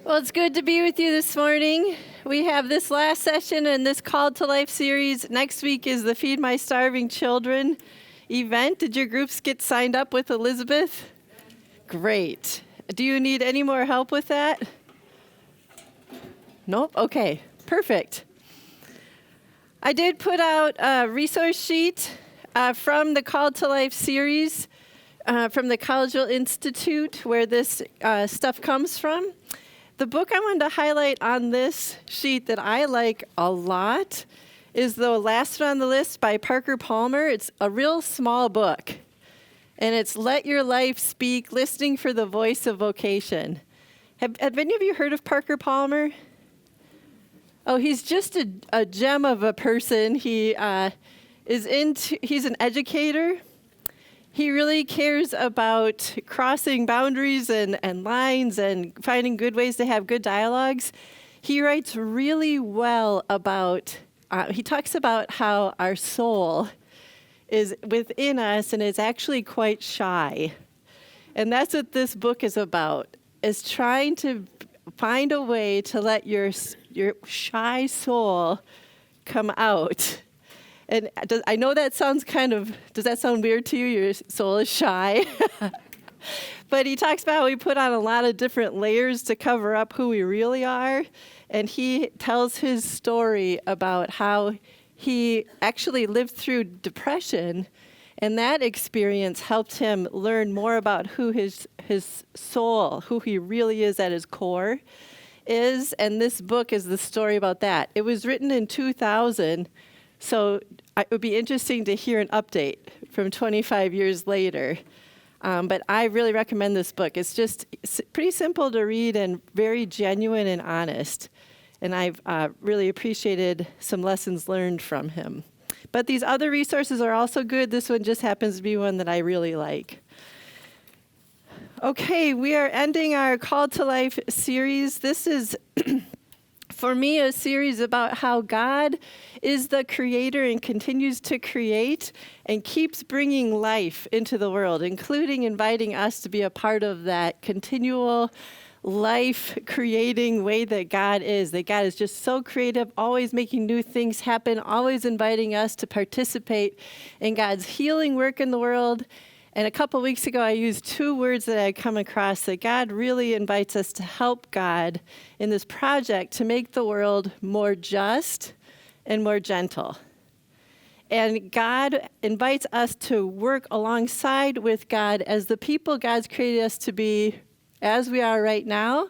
Well, it's good to be with you this morning. We have this last session in this Call to Life series. Next week is the Feed My Starving Children event. Did your groups get signed up with Elizabeth? Great. Do you need any more help with that? Nope? Okay, perfect. I did put out a resource sheet from the Call to Life series from the Collegeville Institute where this stuff comes from. The book I wanted to highlight on this sheet that I like a lot is the last one on the list by Parker Palmer. It's a real small book, and it's Let Your Life Speak, Listening for the Voice of Vocation. Have any of you heard of Parker Palmer? Oh, he's just a gem of a person. He's an educator. He really cares about crossing boundaries and lines and finding good ways to have good dialogues. He writes really well about, he talks about how our soul is within us and is actually quite shy. And that's what this book is about, is trying to find a way to let your shy soul come out. And I know that sounds does that sound weird to you? Your soul is shy. But he talks about how we put on a lot of different layers to cover up who we really are. And he tells his story about how he actually lived through depression. And that experience helped him learn more about who his soul, who he really is at his core is. And this book is the story about that. It was written in 2000. So it would be interesting to hear an update from 25 years later. But I really recommend this book. It's just pretty simple to read and very genuine and honest. And I've really appreciated some lessons learned from him. But these other resources are also good. This one just happens to be one that I really like. Okay, we are ending our Call to Life series. This is for me, a series about how God is the creator and continues to create and keeps bringing life into the world, including inviting us to be a part of that continual life-creating way that God is just so creative, always making new things happen, always inviting us to participate in God's healing work in the world. And a couple weeks ago, I used two words that I had come across, that God really invites us to help God in this project to make the world more just and more gentle. And God invites us to work alongside with God as the people God's created us to be as we are right now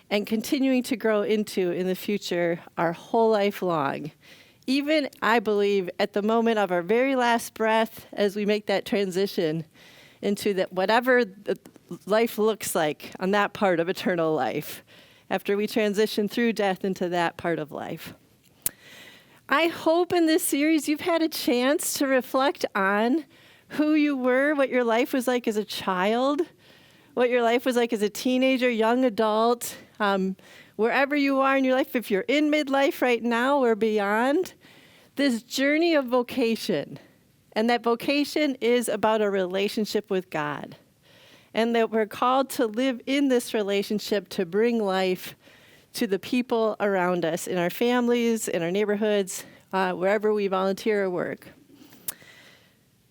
and continuing to grow into in the future our whole life long. Even, I believe, at the moment of our very last breath, as we make that transition into that whatever life looks like on that part of eternal life, after we transition through death into that part of life. I hope in this series you've had a chance to reflect on who you were, what your life was like as a child, what your life was like as a teenager, young adult, wherever you are in your life, if you're in midlife right now or beyond. This journey of vocation, and that vocation is about a relationship with God, and that we're called to live in this relationship to bring life to the people around us, in our families, in our neighborhoods, wherever we volunteer or work.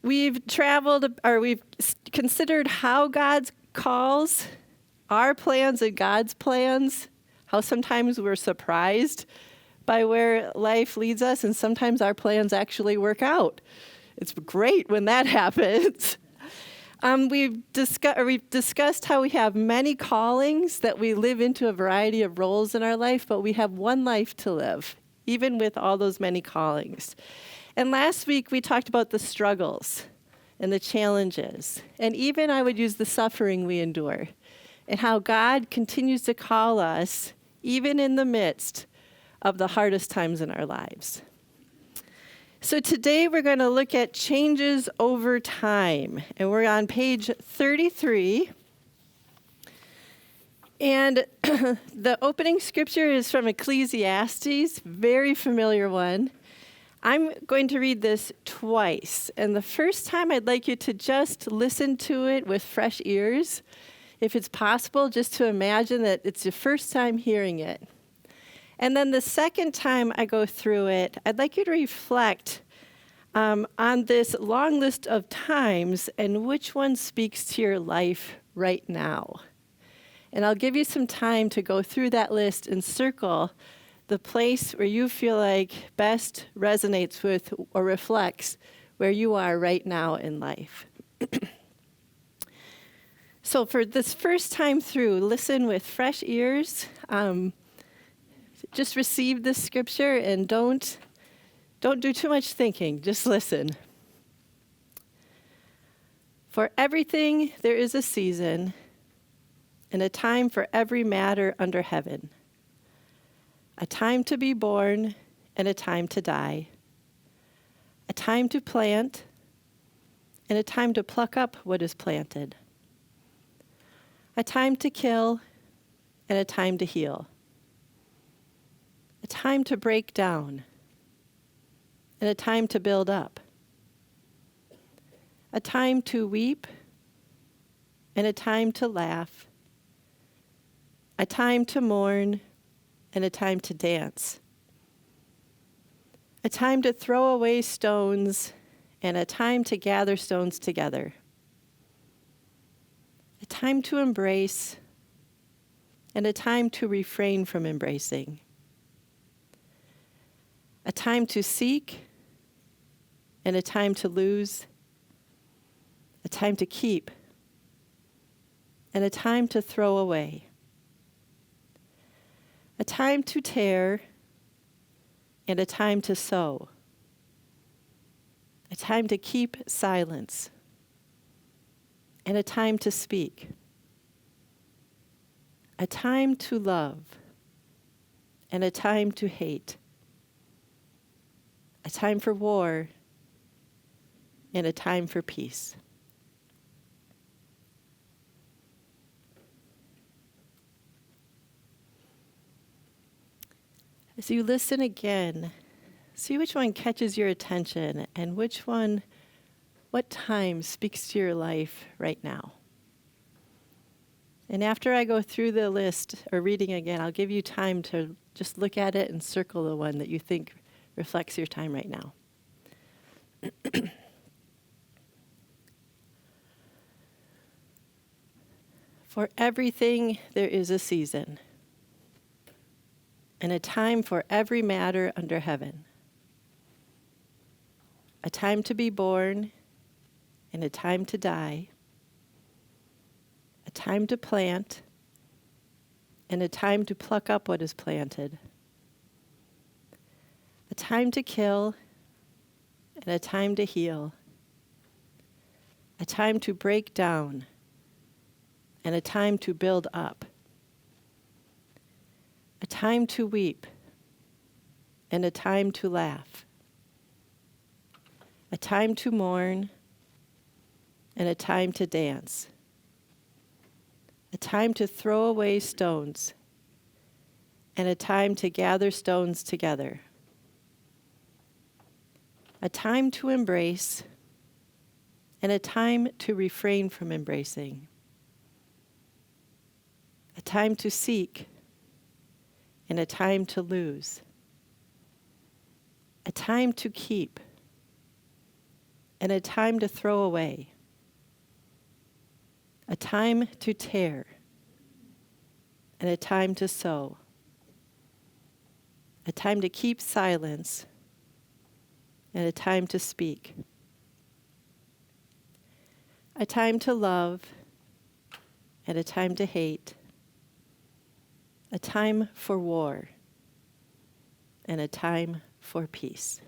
We've considered how God calls, our plans and God's plans, how sometimes we're surprised by where life leads us, and sometimes our plans actually work out. It's great when that happens. We've discussed how we have many callings, that we live into a variety of roles in our life, but we have one life to live, even with all those many callings. And last week, we talked about the struggles and the challenges, and even I would use the suffering we endure, and how God continues to call us, even in the midst of the hardest times in our lives. So today we're going to look at changes over time, and we're on page 33. And the opening scripture is from Ecclesiastes, very familiar one. I'm going to read this twice, and the first time I'd like you to just listen to it with fresh ears if it's possible, just to imagine that it's your first time hearing it. And then the second time I go through it, I'd like you to reflect on this long list of times and which one speaks to your life right now. And I'll give you some time to go through that list and circle the place where you feel like best resonates with or reflects where you are right now in life. So for this first time through, listen with fresh ears. Just receive this scripture and don't do too much thinking. Just listen. For everything there is a season and a time for every matter under heaven. A time to be born and a time to die. A time to plant and a time to pluck up what is planted. A time to kill and a time to heal. A time to break down and a time to build up. A time to weep and a time to laugh. A time to mourn and a time to dance. A time to throw away stones and a time to gather stones together. A time to embrace and a time to refrain from embracing. A time to seek and a time to lose. A time to keep and a time to throw away. A time to tear and a time to sow. A time to keep silence and a time to speak. A time to love and a time to hate. A time for war and a time for peace. As you listen again, see which one catches your attention and what time speaks to your life right now. And after I go through the list or reading again, I'll give you time to just look at it and circle the one that you think reflects your time right now. For everything there is a season, and a time for every matter under heaven. A time to be born and a time to die. A time to plant and a time to pluck up what is planted. A time to kill and a time to heal. A time to break down and a time to build up. A time to weep and a time to laugh. A time to mourn and a time to dance. A time to throw away stones and a time to gather stones together. A time to embrace and a time to refrain from embracing. A time to seek and a time to lose. A time to keep and a time to throw away. A time to tear and a time to sow. A time to keep silence and a time to speak. A time to love and a time to hate. A time for war and a time for peace.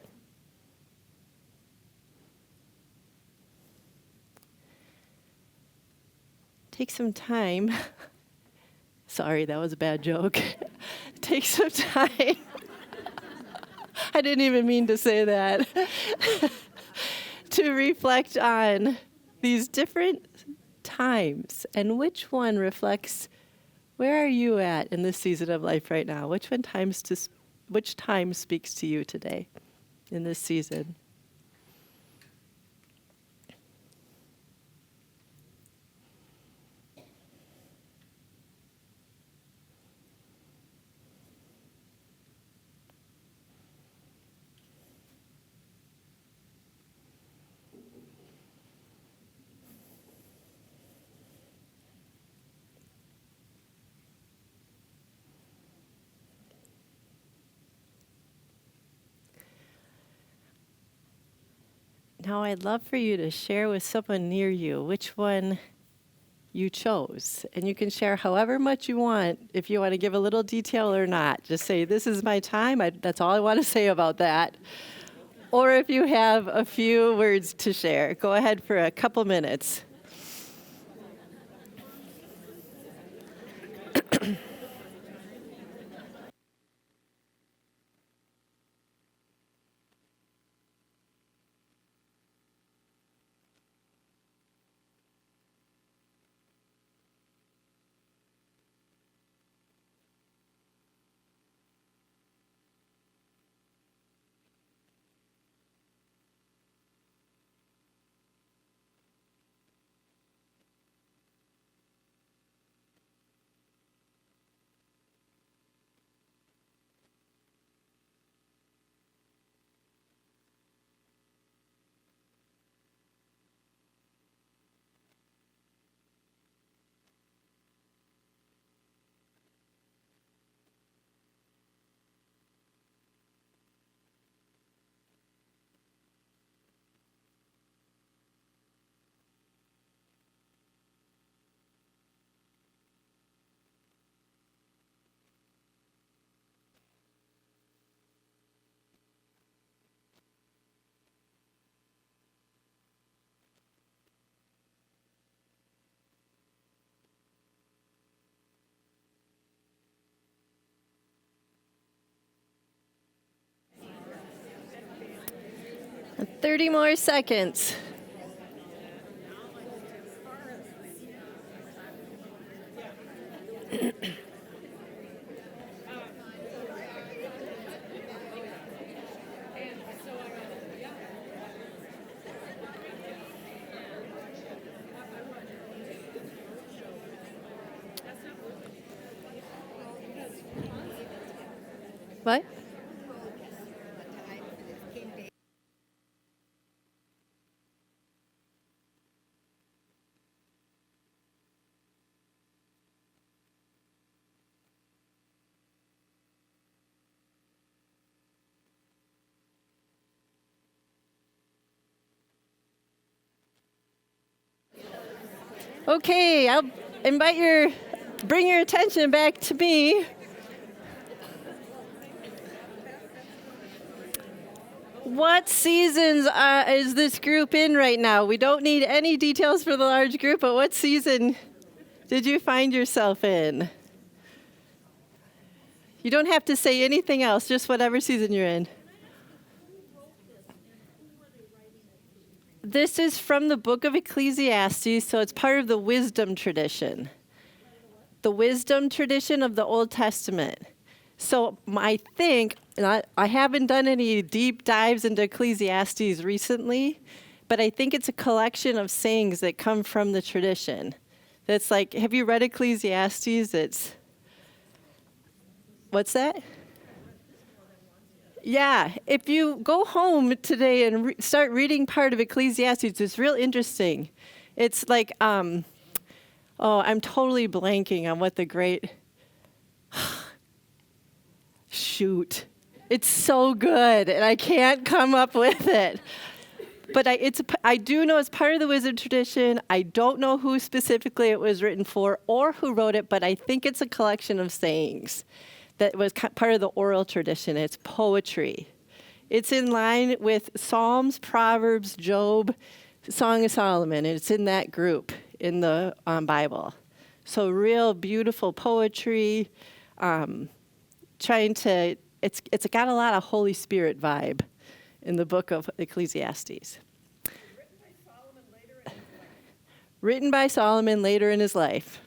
Take some time. Sorry, that was a bad joke. Take some time. I didn't even mean to say that. To reflect on these different times and which one reflects where are you at in this season of life right now? Which time speaks to you today in this season? Now I'd love for you to share with someone near you which one you chose. And you can share however much you want, if you want to give a little detail or not. Just say, this is my time. That's all I want to say about that. Or if you have a few words to share, go ahead for a couple minutes. And 30 more seconds. What? Okay, I'll bring your attention back to me. What seasons is this group in right now? We don't need any details for the large group, but what season did you find yourself in? You don't have to say anything else, just whatever season you're in. This is from the book of Ecclesiastes, so it's part of the wisdom tradition. The wisdom tradition of the Old Testament. So I think, and I haven't done any deep dives into Ecclesiastes recently, but I think it's a collection of sayings that come from the tradition. That's like, have you read Ecclesiastes? What's that? Yeah, if you go home today and start reading part of Ecclesiastes, it's real interesting. It's like, I'm totally blanking on what the great, shoot. It's so good, and I can't come up with it. But I do know it's part of the wisdom tradition. I don't know who specifically it was written for or who wrote it, but I think it's a collection of sayings that was part of the oral tradition. It's poetry. It's in line with Psalms, Proverbs, Job, Song of Solomon, and it's in that group in the Bible. So real beautiful poetry, it's got a lot of Holy Spirit vibe in the book of Ecclesiastes. Written by Solomon later in his life.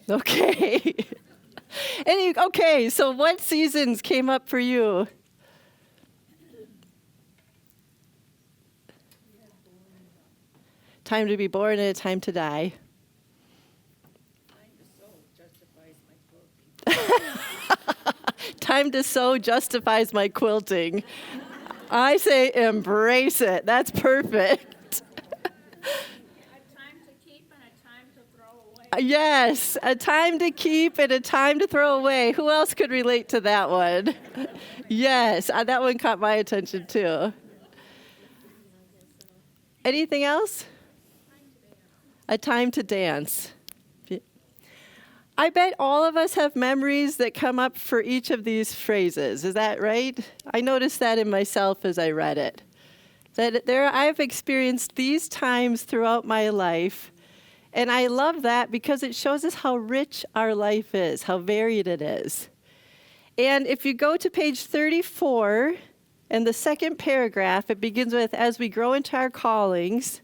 Okay. So what seasons came up for you? Time to be born and a time to die. Time to sew justifies my quilting. I say embrace it. That's perfect. A time to keep and a time to throw away. Yes, a time to keep and a time to throw away. Who else could relate to that one? Yes, that one caught my attention too. Anything else? A time to dance. I bet all of us have memories that come up for each of these phrases. Is that right? I noticed that in myself as I read it. That I've experienced these times throughout my life, and I love that because it shows us how rich our life is, how varied it is. And if you go to page 34, and the second paragraph, it begins with, as we grow into our callings.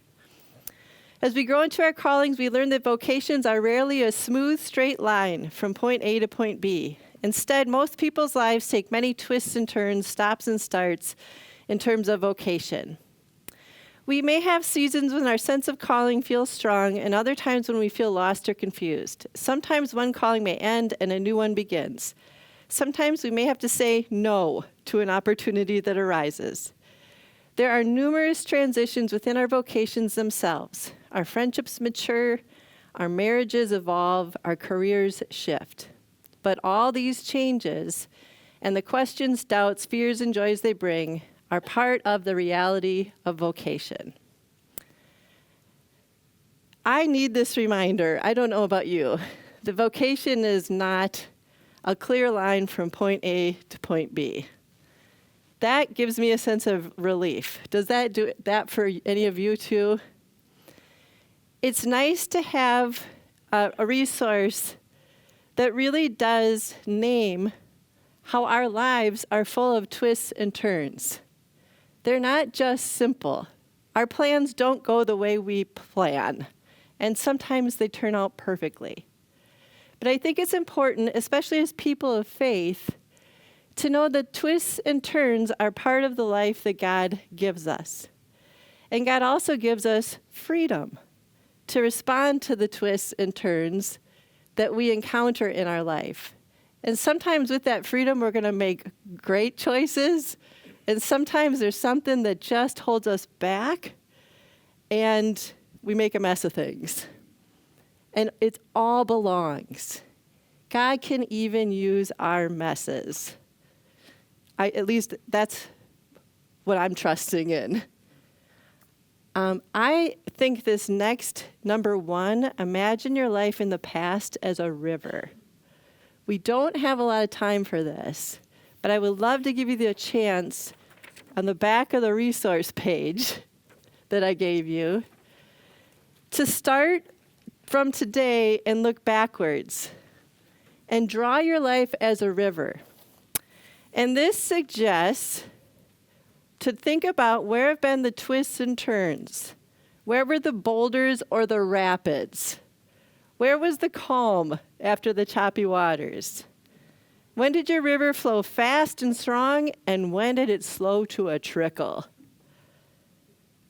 As we grow into our callings, we learn that vocations are rarely a smooth, straight line from point A to point B. Instead, most people's lives take many twists and turns, stops and starts in terms of vocation. We may have seasons when our sense of calling feels strong and other times when we feel lost or confused. Sometimes one calling may end and a new one begins. Sometimes we may have to say no to an opportunity that arises. There are numerous transitions within our vocations themselves. Our friendships mature, our marriages evolve, our careers shift. But all these changes and the questions, doubts, fears, and joys they bring are part of the reality of vocation. I need this reminder. I don't know about you. The vocation is not a clear line from point A to point B. That gives me a sense of relief. Does that do that for any of you too? It's nice to have a resource that really does name how our lives are full of twists and turns. They're not just simple. Our plans don't go the way we plan, and sometimes they turn out perfectly. But I think it's important, especially as people of faith, to know that twists and turns are part of the life that God gives us. And God also gives us freedom to respond to the twists and turns that we encounter in our life. And sometimes with that freedom, we're going to make great choices. And sometimes there's something that just holds us back, and we make a mess of things. And it all belongs. God can even use our messes. At least that's what I'm trusting in. I think this next, number one, imagine your life in the past as a river. We don't have a lot of time for this, but I would love to give you the chance on the back of the resource page that I gave you to start from today and look backwards and draw your life as a river. And this suggests to think about where have been the twists and turns. Where were the boulders or the rapids? Where was the calm after the choppy waters? When did your river flow fast and strong, and when did it slow to a trickle?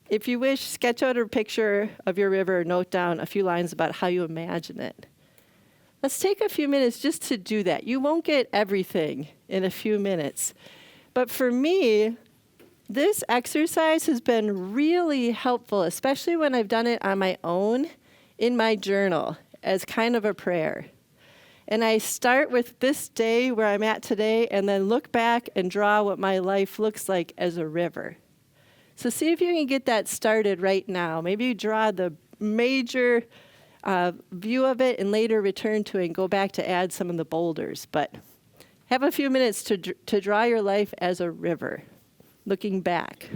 If you wish, sketch out a picture of your river, note down a few lines about how you imagine it. Let's take a few minutes just to do that. You won't get everything in a few minutes. But for me, this exercise has been really helpful, especially when I've done it on my own in my journal as kind of a prayer. And I start with this day where I'm at today and then look back and draw what my life looks like as a river. So see if you can get that started right now. Maybe you draw the major view of it and later return to it and go back to add some of the boulders. But have a few minutes to draw your life as a river, looking back.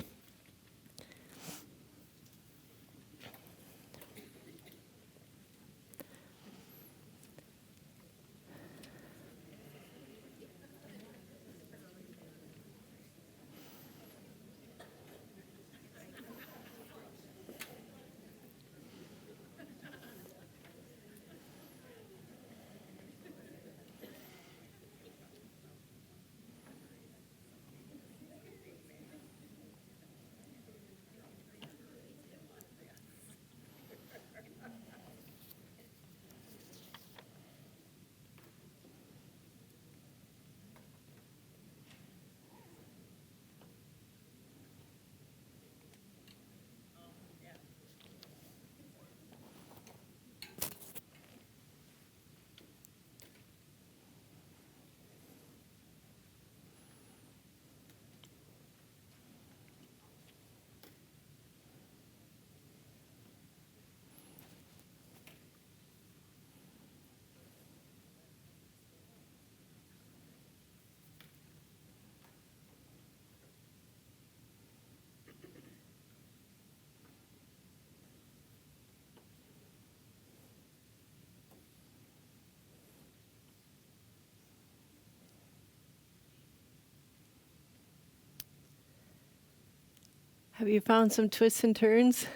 Have you found some twists and turns?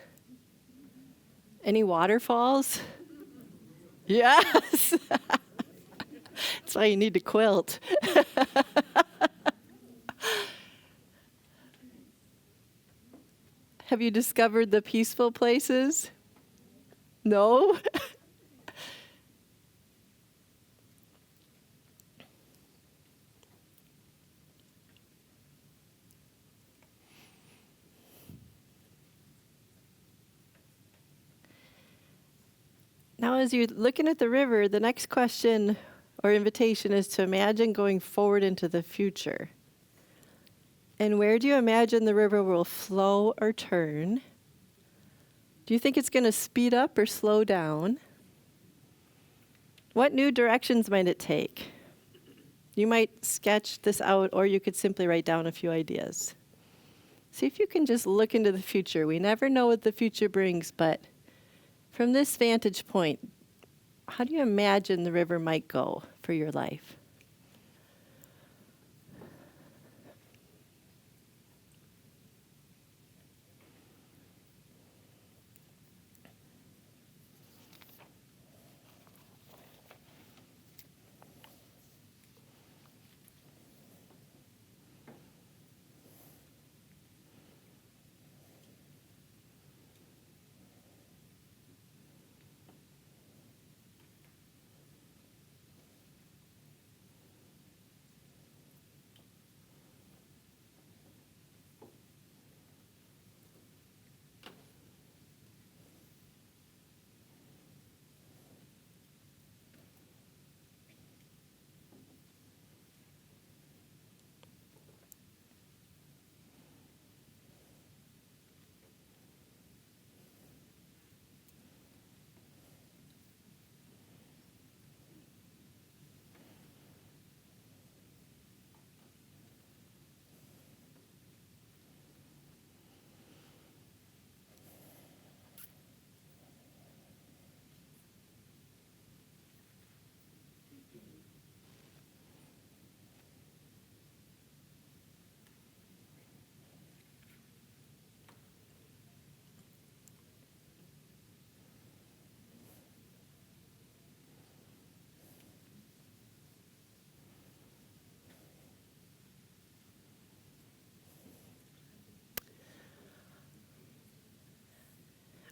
Any waterfalls? Yes. That's why you need to quilt. Have you discovered the peaceful places? No? Now, as you're looking at the river, the next question or invitation is to imagine going forward into the future. And where do you imagine the river will flow or turn? Do you think it's going to speed up or slow down? What new directions might it take? You might sketch this out, or you could simply write down a few ideas. See if you can just look into the future. We never know what the future brings, but from this vantage point, how do you imagine the river might go for your life?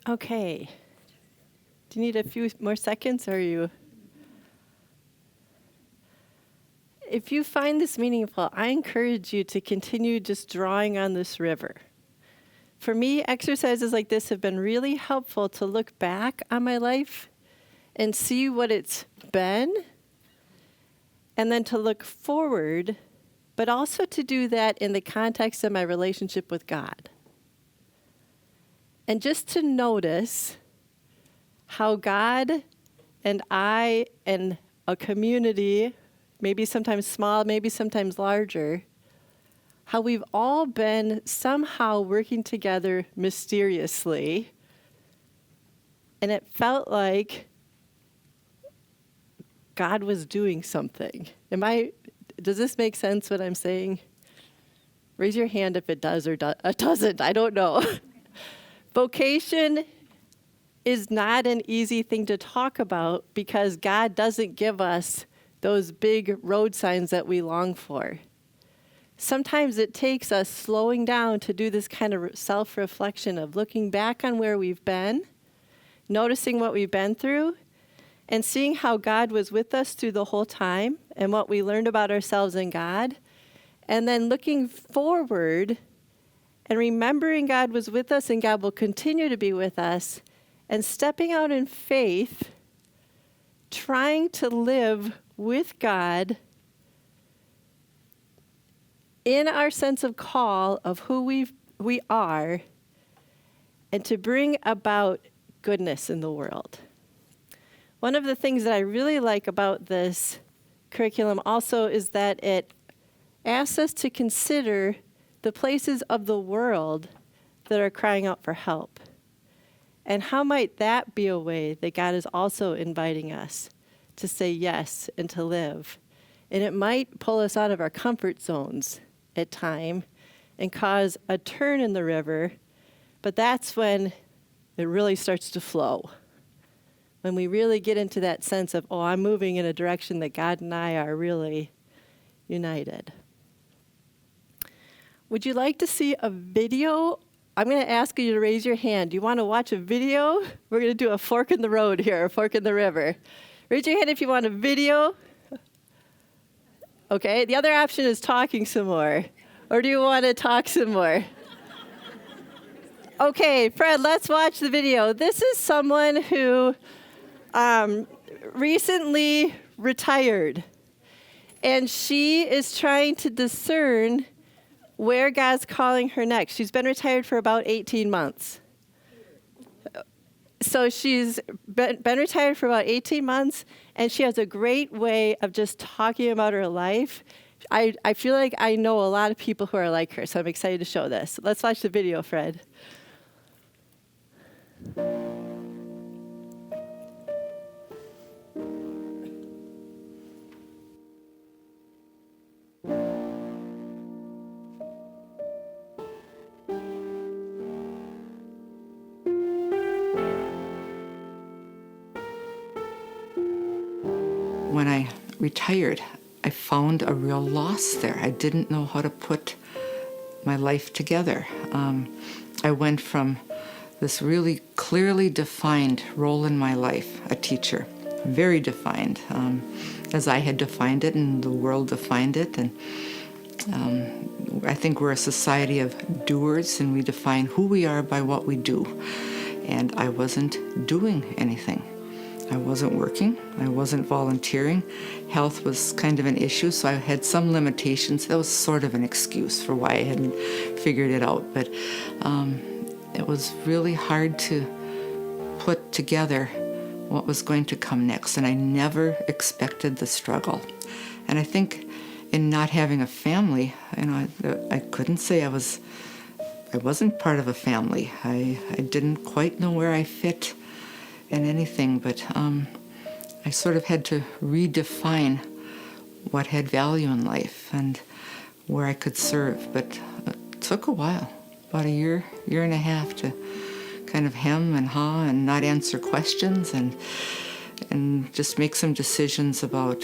Okay. Do you need a few more seconds, or are you? If you find this meaningful, I encourage you to continue just drawing on this river. For me, exercises like this have been really helpful to look back on my life and see what it's been, and then to look forward, but also to do that in the context of my relationship with God. And just to notice how God and I and a community, maybe sometimes small, maybe sometimes larger, how we've all been somehow working together mysteriously. And it felt like God was doing something. Does this make sense what I'm saying? Raise your hand if it does or doesn't. I don't know. Vocation is not an easy thing to talk about because God doesn't give us those big road signs that we long for. Sometimes it takes us slowing down to do this kind of self-reflection of looking back on where we've been, noticing what we've been through, and seeing how God was with us through the whole time and what we learned about ourselves and God, and then looking forward and remembering God was with us and God will continue to be with us, and stepping out in faith, trying to live with God in our sense of call of who we are, and to bring about goodness in the world. One of the things that I really like about this curriculum also is that it asks us to consider the places of the world that are crying out for help. And how might that be a way that God is also inviting us to say yes and to live? And it might pull us out of our comfort zones at time and cause a turn in the river But that's when it really starts to flow. When we really get into that sense of, oh, I'm moving in a direction that God and I are really united. Would you like to see a video? I'm going to ask you to raise your hand. Do you want to watch a video? We're going to do a fork in the road here, a fork in the river. Raise your hand if you want a video. Okay, the other option is talking some more. Or do you want to talk some more? Okay, Fred, let's watch the video. This is someone who recently retired. And she is trying to discern where God's calling her next. She's been retired for about 18 months. So she's been retired for about 18 months, and she has a great way of just talking about her life. I feel like I know a lot of people who are like her, so I'm excited to show this. Let's watch the video, Fred. When I retired, I found a real loss there. I didn't know how to put my life together. I went from this really clearly defined role in my life, a teacher, very defined, as I had defined it and the world defined it. And I think we're a society of doers, and we define who we are by what we do. And I wasn't doing anything. I wasn't working, I wasn't volunteering. Health was kind of an issue, so I had some limitations. That was sort of an excuse for why I hadn't figured it out. But it was really hard to put together what was going to come next, and I never expected the struggle. And I think in not having a family, I couldn't say I wasn't part of a family. I didn't quite know where I fit in anything, but I sort of had to redefine what had value in life and where I could serve. But it took a while, about a year and a half, to kind of hem and haw and not answer questions and just make some decisions about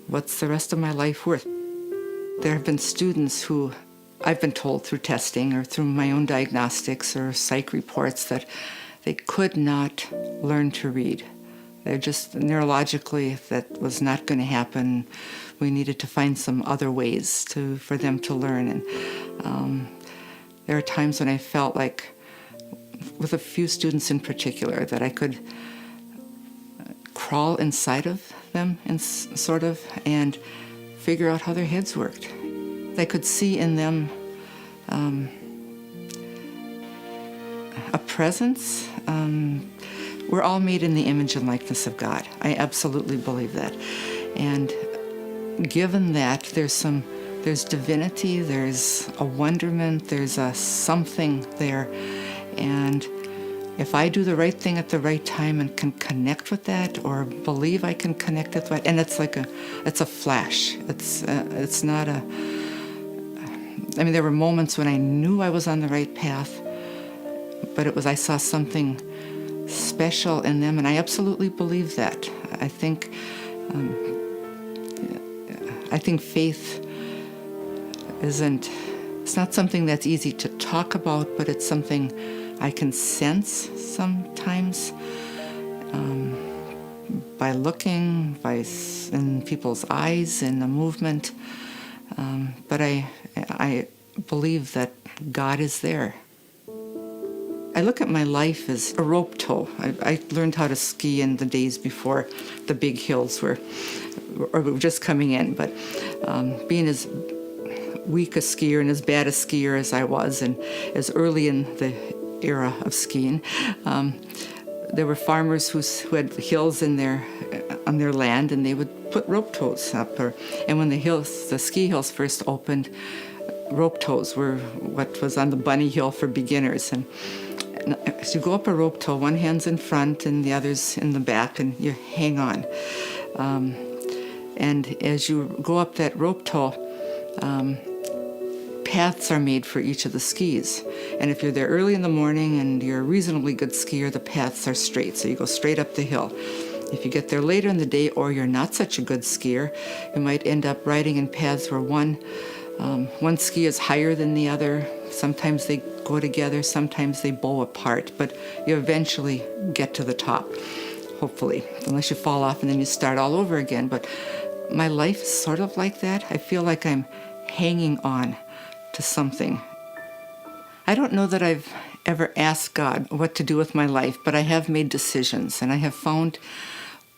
what's the rest of my life worth. There have been students who I've been told through testing or through my own diagnostics or psych reports that they could not learn to read. They're just neurologically, that was not going to happen. We needed to find some other ways for them to learn. And there are times when I felt like, with a few students in particular, that I could crawl inside of them and and figure out how their heads worked. I could see in them a presence. We're all made in the image and likeness of God. I absolutely believe that. And given that, there's divinity, there's a wonderment, there's a something there. And if I do the right thing at the right time and can connect with that, or believe I can connect with that, and it's a flash. It's not there were moments when I knew I was on the right path, but I saw something special in them, and I absolutely believe that. I think faith it's not something that's easy to talk about, but it's something I can sense sometimes by looking, in people's eyes, in the movement. But I believe that God is there. I look at my life as a rope tow. I learned how to ski in the days before the big hills were just coming in. But being as weak a skier and as bad a skier as I was, and as early in the era of skiing, there were farmers who had hills on their land, and they would put rope tows up. And when the ski hills first opened, rope tows were what was on the bunny hill for beginners. And as you go up a rope tow, one hand's in front and the other's in the back, and you hang on. And as you go up that rope tow, paths are made for each of the skis. And if you're there early in the morning and you're a reasonably good skier, the paths are straight, so you go straight up the hill. If you get there later in the day or you're not such a good skier, you might end up riding in paths where one ski is higher than the other. Sometimes they go together, sometimes they bow apart, but you eventually get to the top, hopefully, unless you fall off and then you start all over again. But my life is sort of like that. I feel like I'm hanging on to something. I don't know that I've ever asked God what to do with my life, but I have made decisions, and I have found,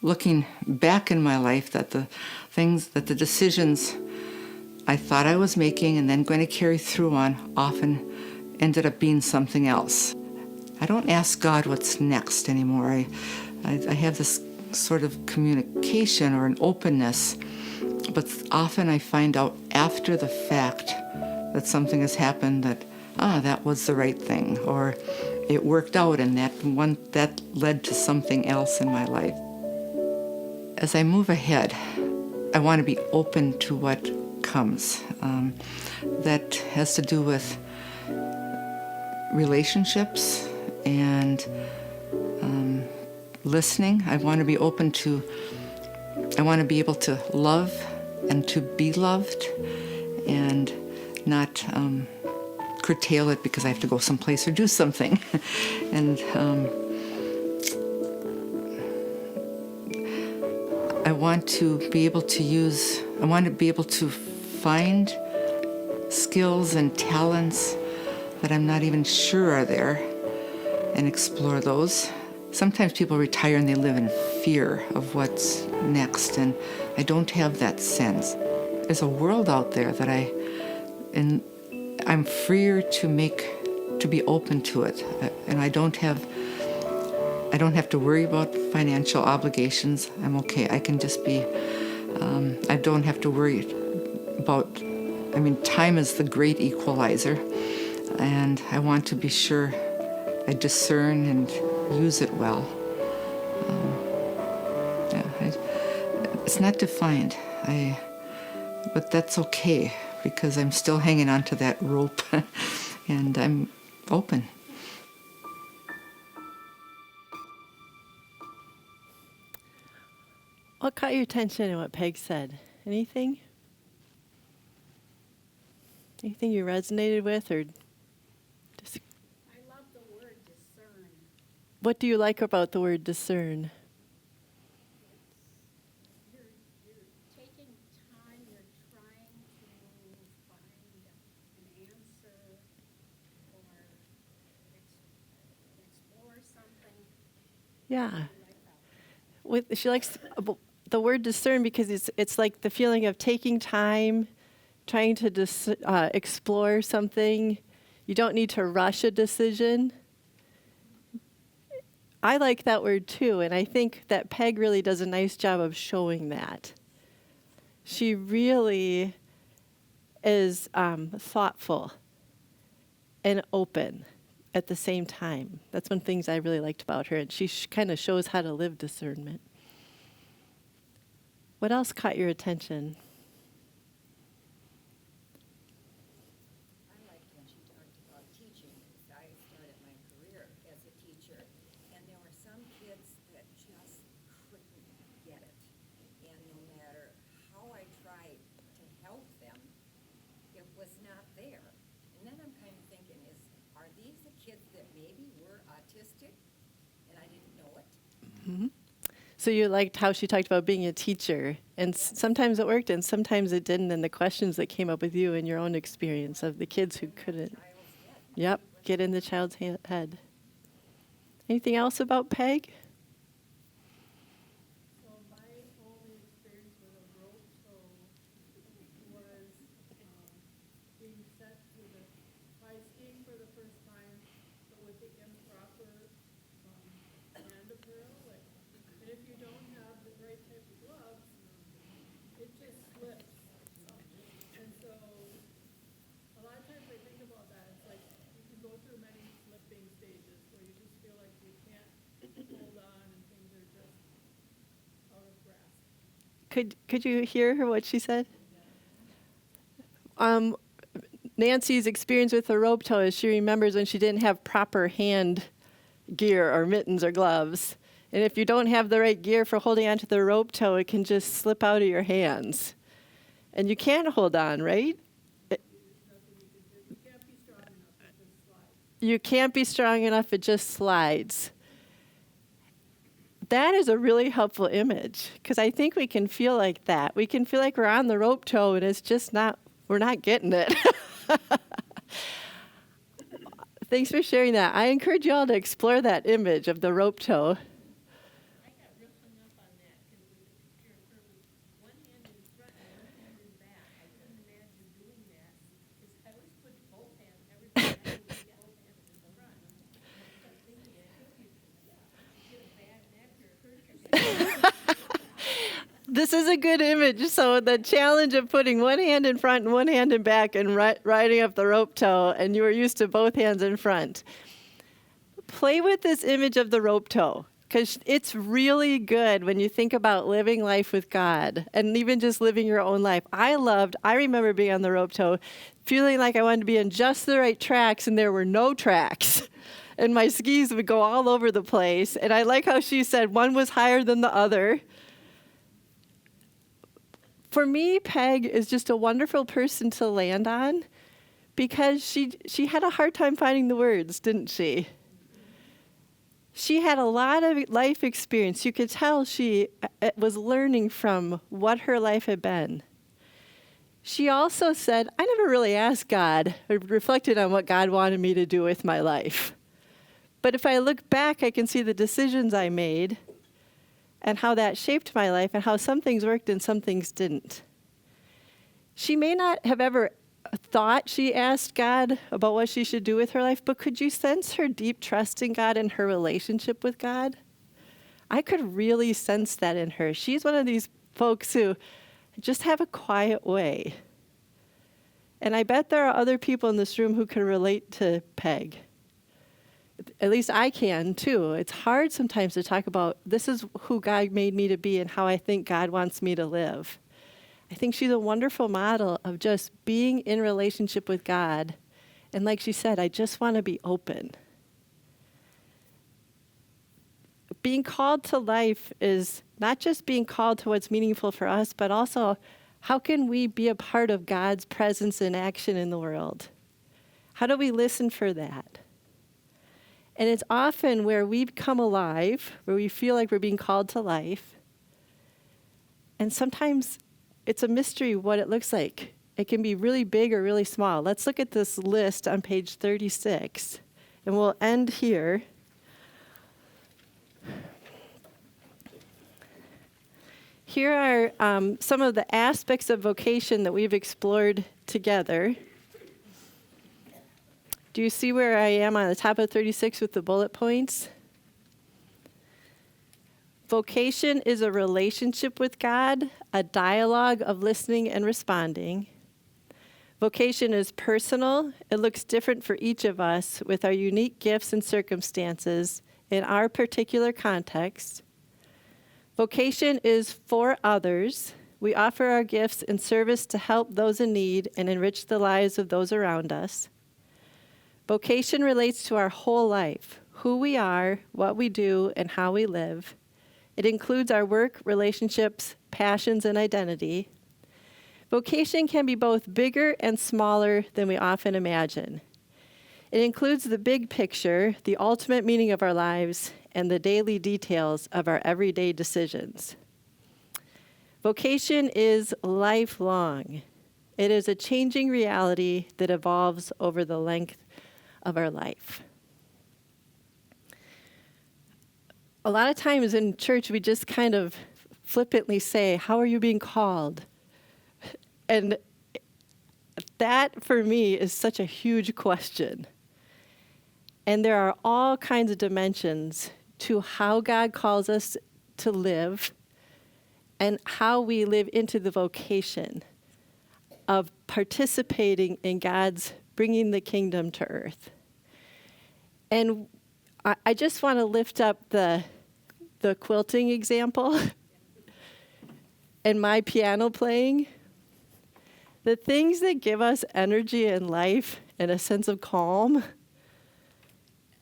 looking back in my life, that the decisions I thought I was making and then going to carry through on often ended up being something else. I don't ask God what's next anymore. I have this sort of communication or an openness, but often I find out after the fact that something has happened that, that was the right thing, or it worked out and that led to something else in my life. As I move ahead, I want to be open to what comes. That has to do with relationships and listening. I want to be able to love and to be loved and not curtail it because I have to go someplace or do something. And I want to be able to find skills and talents that I'm not even sure are there and explore those. Sometimes people retire and they live in fear of what's next, and I don't have that sense. There's a world out there that I'm freer to be open to it, and I don't have to worry about financial obligations. I'm okay. I can just be, I don't have to worry about, time is the great equalizer, and I want to be sure I discern and use it well. It's not defined, but that's okay because I'm still hanging on to that rope and I'm open. What caught your attention in what Peg said? Anything? Anything you resonated with, or just? I love the word discern. What do you like about the word discern? You're taking time, you're trying to find an answer or explore something. Yeah. I like that. She likes the word discern because it's like the feeling of taking time, trying to explore something. You don't need to rush a decision. I like that word too, and I think that Peg really does a nice job of showing that. She really is thoughtful and open at the same time. That's one of the things I really liked about her, and she kind of shows how to live discernment. What else caught your attention? I liked when she talked about teaching, because I started my career as a teacher, and there were some kids that just couldn't get it. And no matter how I tried to help them, it was not there. And then I'm kind of thinking, are these the kids that maybe were autistic, and I didn't know it? Mm-hmm. So you liked how she talked about being a teacher, and sometimes it worked and sometimes it didn't, and the questions that came up with you and your own experience of the kids who couldn't. Yep, get in the child's head. Anything else about Peg? So my only experience with a rope was being set with a skiing for the first time, but with the improper hand apparel. And if you don't have the right type of gloves, it just slips. And so a lot of times I think about that. It's like you can go through many slipping stages where you just feel like you can't hold on and things are just out of grasp. Could you hear her what she said? Nancy's experience with the rope tow is she remembers when she didn't have proper hand gear or mittens or gloves. And if you don't have the right gear for holding onto the rope tow, it can just slip out of your hands. And you can't hold on, right? You can't be strong enough, it just slides. That is a really helpful image, because I think we can feel like that. We can feel like we're on the rope tow and it's just not, we're not getting it. Thanks for sharing that. I encourage you all to explore that image of the rope tow. I got real hung up on that because with the picture of her with one hand in front and one hand in back. I couldn't imagine doing that because I always put both hands, every time I would put both hands in the front. And I kept thinking, I hope you get a bad neck or hurt yourself. This is a good image. So the challenge of putting one hand in front and one hand in back and riding up the rope tow, and you were used to both hands in front. Play with this image of the rope tow, because it's really good when you think about living life with God and even just living your own life. I remember being on the rope tow, feeling like I wanted to be in just the right tracks, and there were no tracks. And my skis would go all over the place. And I like how she said one was higher than the other. For me, Peg is just a wonderful person to land on because she had a hard time finding the words, didn't she? She had a lot of life experience. You could tell she was learning from what her life had been. She also said, I never really asked God or reflected on what God wanted me to do with my life. But if I look back, I can see the decisions I made and how that shaped my life and how some things worked and some things didn't. She may not have ever thought she asked God about what she should do with her life, but could you sense her deep trust in God and her relationship with God? I could really sense that in her. She's one of these folks who just have a quiet way. And I bet there are other people in this room who can relate to Peg. At least I can, too. It's hard sometimes to talk about, this is who God made me to be and how I think God wants me to live. I think she's a wonderful model of just being in relationship with God. And like she said, I just want to be open. Being called to life is not just being called to what's meaningful for us, but also how can we be a part of God's presence and action in the world? How do we listen for that? And it's often where we come alive, where we feel like we're being called to life. And sometimes it's a mystery what it looks like. It can be really big or really small. Let's look at this list on page 36, and we'll end here. Here are some of the aspects of vocation that we've explored together. Do you see where I am on the top of 36 with the bullet points? Vocation is a relationship with God, a dialogue of listening and responding. Vocation is personal. It looks different for each of us with our unique gifts and circumstances in our particular context. Vocation is for others. We offer our gifts in service to help those in need and enrich the lives of those around us. Vocation relates to our whole life, who we are, what we do, and how we live. It includes our work, relationships, passions, and identity. Vocation can be both bigger and smaller than we often imagine. It includes the big picture, the ultimate meaning of our lives, and the daily details of our everyday decisions. Vocation is lifelong. It is a changing reality that evolves over the length of our life. A lot of times in church, we just kind of flippantly say, how are you being called? And that, for me, is such a huge question. And there are all kinds of dimensions to how God calls us to live and how we live into the vocation of participating in God's bringing the kingdom to earth. And I just want to lift up the quilting example and my piano playing. The things that give us energy and life and a sense of calm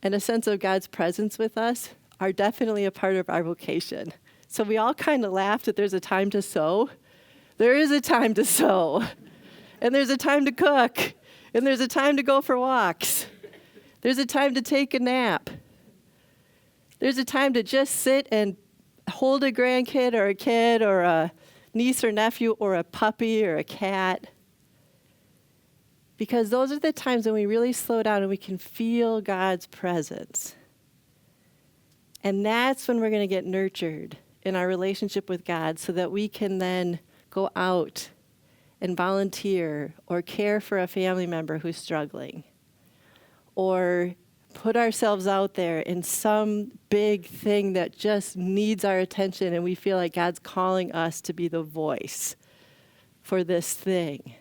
and a sense of God's presence with us are definitely a part of our vocation. So we all kind of laugh that there's a time to sow. There is a time to sow. And there's a time to cook. And there's a time to go for walks. There's a time to take a nap. There's a time to just sit and hold a grandkid or a kid or a niece or nephew or a puppy or a cat. Because those are the times when we really slow down and we can feel God's presence. And that's when we're going to get nurtured in our relationship with God so that we can then go out and volunteer or care for a family member who's struggling or put ourselves out there in some big thing that just needs our attention and we feel like God's calling us to be the voice for this thing.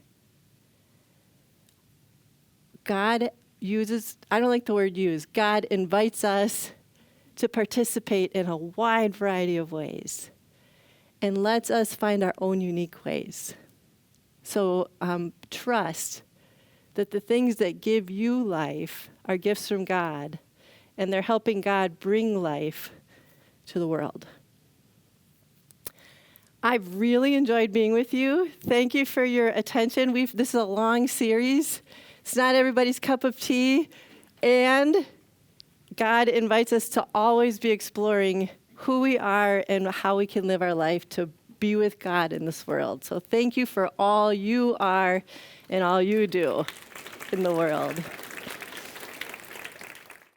God uses, I don't like the word use, God invites us to participate in a wide variety of ways and lets us find our own unique ways. So trust that the things that give you life are gifts from God, and they're helping God bring life to the world. I've really enjoyed being with you. Thank you for your attention. This is a long series. It's not everybody's cup of tea, and God invites us to always be exploring who we are and how we can live our life to be with God in this world. So thank you for all you are and all you do in the world.